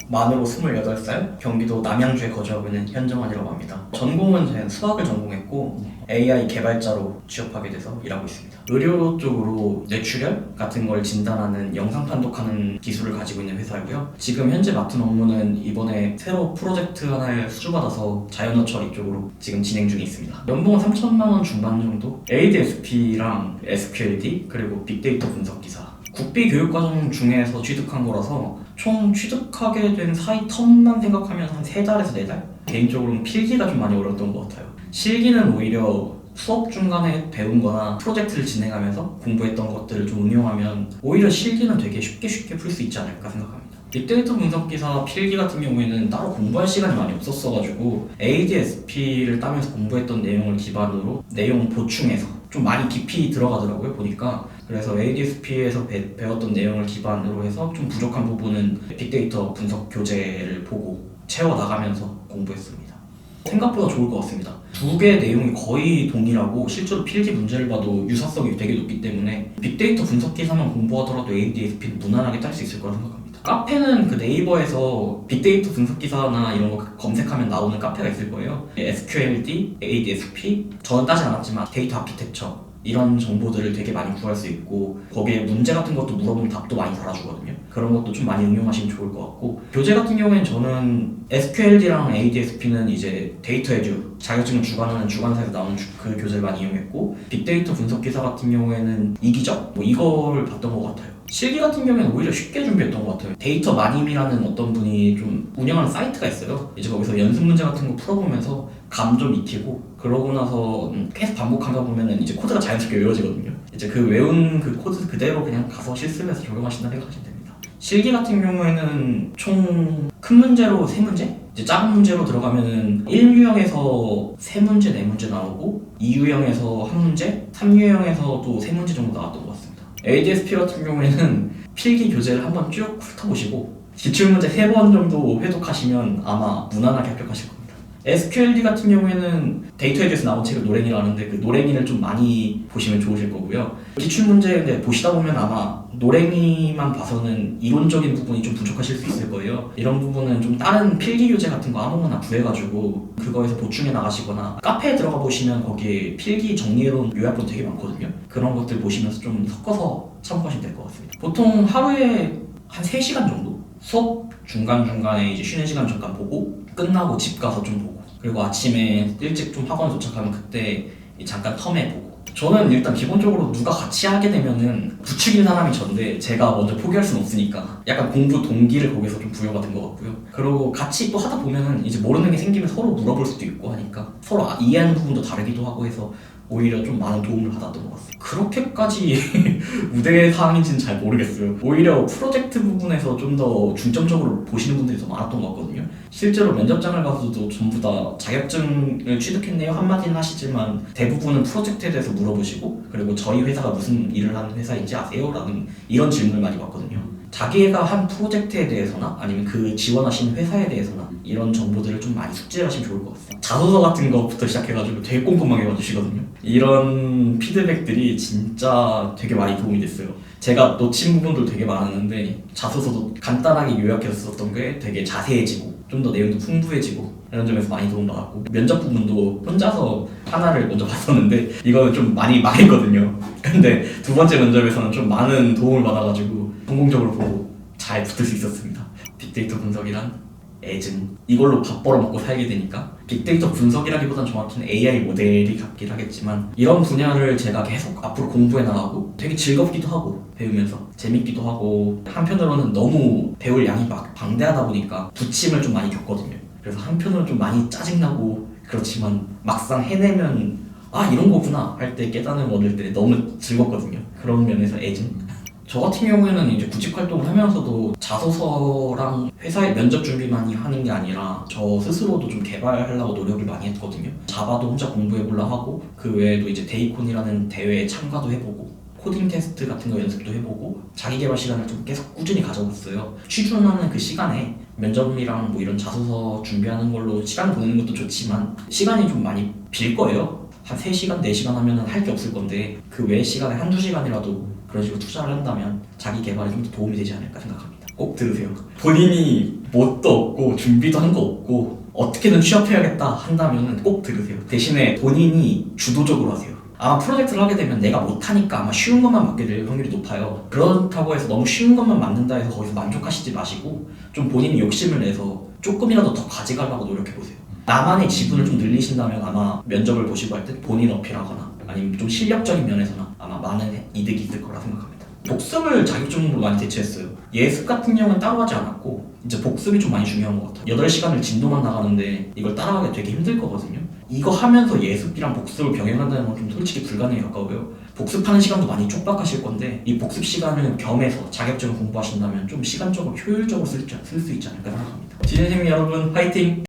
만으로 28살, 경기도 남양주에 거주하고 있는 현정환이라고 합니다. 전공은 저는 수학을 전공했고 AI 개발자로 취업하게 돼서 일하고 있습니다. 의료 쪽으로 뇌출혈 같은 걸 진단하는 영상 판독하는 기술을 가지고 있는 회사이고요. 지금 현재 맡은 업무는 이번에 새로 프로젝트 하나를 수주받아서 자연어 처리 쪽으로 지금 진행 중에 있습니다. 연봉은 3천만 원 중반 정도? ADSP랑 SQLD 그리고 빅데이터 분석 기사. 국비 교육과정 중에서 취득한 거라서 총 취득하게 된 사이 텀만 생각하면 한 3달에서 4달? 개인적으로는 필기가 좀 많이 어려웠던 것 같아요. 실기는 오히려 수업 중간에 배운 거나 프로젝트를 진행하면서 공부했던 것들을 좀 응용하면 오히려 실기는 되게 쉽게 풀 수 있지 않을까 생각합니다. 빅데이터 분석기사 필기 같은 경우에는 따로 공부할 시간이 많이 없었어가지고 ADSP를 따면서 공부했던 내용을 기반으로 내용 보충해서 좀 많이 깊이 들어가더라고요, 보니까. 그래서 ADSP에서 배웠던 내용을 기반으로 해서 좀 부족한 부분은 빅데이터 분석 교재를 보고 채워나가면서 공부했습니다. 생각보다 좋을 것 같습니다. 두 개의 내용이 거의 동일하고 실제로 필기 문제를 봐도 유사성이 되게 높기 때문에 빅데이터 분석 기사만 공부하더라도 ADSP는 무난하게 딸 수 있을 거라 생각합니다. 카페는 그 네이버에서 빅데이터 분석 기사나 이런 거 검색하면 나오는 카페가 있을 거예요. SQLD, ADSP, 저는 따지 않았지만 데이터 아키텍처 이런 정보들을 되게 많이 구할 수 있고 거기에 문제 같은 것도 물어보면 답도 많이 달아주거든요. 그런 것도 좀 많이 응용하시면 좋을 것 같고 교재 같은 경우에는 저는 SQLD랑 ADSP는 이제 데이터 에듀 자격증을 주관하는 주관사에서 나오는 그 교재를 많이 이용했고 빅데이터 분석 기사 같은 경우에는 이기적 이걸 봤던 것 같아요. 실기 같은 경우에는 오히려 쉽게 준비했던 것 같아요. 데이터 마님이라는 어떤 분이 좀 운영하는 사이트가 있어요. 이제 거기서 연습 문제 같은 거 풀어보면서 감 좀 익히고 그러고 나서 계속 반복하다 보면은 이제 코드가 자연스럽게 외워지거든요. 이제 그 외운 그 코드 그대로 그냥 가서 실습해서 적용하신다 생각하시면 됩니다. 실기 같은 경우에는 총 큰 문제로 3문제? 이제 작은 문제로 들어가면은 1유형에서 3문제, 4문제 나오고 2유형에서 1문제, 3유형에서도 3문제 정도 나왔던 것 같습니다. ADSP 같은 경우에는 필기 교재를 한번 쭉 훑어보시고 기출문제 3번 정도 회독하시면 아마 무난하게 합격하실 겁니다. SQLD 같은 경우에는 데이터에 대해서 나온 책을 노랭이라는데 그 노랭이를 좀 많이 보시면 좋으실 거고요. 기출문제 보시다 보면 아마 노랭이만 봐서는 이론적인 부분이 좀 부족하실 수 있을 거예요. 이런 부분은 좀 다른 필기 교재 같은 거 아무거나 구해가지고 그거에서 보충해 나가시거나 카페에 들어가 보시면 거기에 필기 정리해놓은 요약본 되게 많거든요. 그런 것들 보시면서 좀 섞어서 참고하시면 될 것 같습니다. 보통 하루에 한 3시간 정도? 수업 중간중간에 이제 쉬는 시간 잠깐 보고 끝나고 집 가서 좀 보고 그리고 아침에 일찍 좀 학원에 도착하면 그때 잠깐 텀에 보고 저는 일단 기본적으로 누가 같이 하게 되면은 부추긴 사람이 전데 제가 먼저 포기할 수는 없으니까 약간 공부 동기를 거기서 좀 부여가 된 것 같고요. 그리고 같이 또 하다 보면은 이제 모르는 게 생기면 서로 물어볼 수도 있고 하니까 서로 이해하는 부분도 다르기도 하고 해서 오히려 좀 많은 도움을 받았던 것 같습니다. 그렇게까지 우대 사항인지는 잘 모르겠어요. 오히려 프로젝트 부분에서 좀 더 중점적으로 보시는 분들이 더 많았던 것 같거든요. 실제로 면접장을 가서도 전부 다 자격증을 취득했네요 한마디는 하시지만 대부분은 프로젝트에 대해서 물어보시고 그리고 저희 회사가 무슨 일을 하는 회사인지 아세요? 라는 이런 질문을 많이 받거든요. 자기가 한 프로젝트에 대해서나 아니면 그 지원하신 회사에 대해서나 이런 정보들을 좀 많이 숙지하시면 좋을 것 같아요. 자소서 같은 것부터 시작해가지고 되게 꼼꼼하게 봐주시거든요. 이런 피드백들이 진짜 되게 많이 도움이 됐어요. 제가 놓친 부분도 되게 많았는데 자소서도 간단하게 요약해서 썼던 게 되게 자세해지고 좀 더 내용도 풍부해지고 이런 점에서 많이 도움받았고 면접 부분도 혼자서 하나를 먼저 봤었는데 이거는 좀 많이 망했거든요. 근데 두 번째 면접에서는 좀 많은 도움을 받아가지고 성공적으로 보고 잘 붙을 수 있었습니다. 빅데이터 분석이란 애증 이걸로 밥 벌어먹고 살게 되니까 빅데이터 분석이라기보단 정확히는 AI 모델이 같긴 하겠지만 이런 분야를 제가 계속 앞으로 공부해 나가고 되게 즐겁기도 하고 배우면서 재밌기도 하고 한편으로는 너무 배울 양이 막 방대하다 보니까 부침을 좀 많이 겪거든요. 그래서 한편으로는 좀 많이 짜증나고 그렇지만 막상 해내면 아 이런 거구나 할 때 깨달음을 얻을 때 너무 즐겁거든요. 그런 면에서 애증 저 같은 경우에는 이제 구직 활동을 하면서도 자소서랑 회사의 면접 준비만이 하는 게 아니라 저 스스로도 좀 개발하려고 노력을 많이 했거든요. 자바도 혼자 공부해보려 하고 그 외에도 이제 데이콘이라는 대회에 참가도 해보고 코딩 테스트 같은 거 연습도 해보고 자기 개발 시간을 좀 계속 꾸준히 가져봤어요. 취준하는 그 시간에 면접이랑 뭐 이런 자소서 준비하는 걸로 시간 보내는 것도 좋지만 시간이 좀 많이 빌 거예요. 한 3시간, 4시간 하면 할 게 없을 건데 그 외 시간에 한두 시간이라도 그런 식으로 투자를 한다면 자기 개발에 좀 더 도움이 되지 않을까 생각합니다. 꼭 들으세요. 본인이 뭣도 없고 준비도 한 거 없고 어떻게든 취업해야겠다 한다면 꼭 들으세요. 대신에 본인이 주도적으로 하세요. 아마 프로젝트를 하게 되면 내가 못하니까 아마 쉬운 것만 맞게 될 확률이 높아요. 그렇다고 해서 너무 쉬운 것만 맞는다 해서 거기서 만족하시지 마시고 좀 본인이 욕심을 내서 조금이라도 더 가져가려고 노력해보세요. 나만의 지분을 좀 늘리신다면 아마 면접을 보시고 할 때 본인 어필하거나 아니면 좀 실력적인 면에서나 아마 많은 이득이 있을 거라 생각합니다. 복습을 자격증으로 많이 대체했어요. 예습 같은 경우는 따로 하지 않았고 이제 복습이 좀 많이 중요한 것 같아요. 8시간을 진도만 나가는데 이걸 따라가기 되게 힘들 거거든요. 이거 하면서 예습이랑 복습을 병행한다는 건 좀 솔직히 불가능에 가까워요. 복습하는 시간도 많이 촉박하실 건데 이 복습 시간을 겸해서 자격증을 공부하신다면 좀 시간적으로 효율적으로 쓸 수 있지 않을까 생각합니다. 지내생님 여러분 화이팅!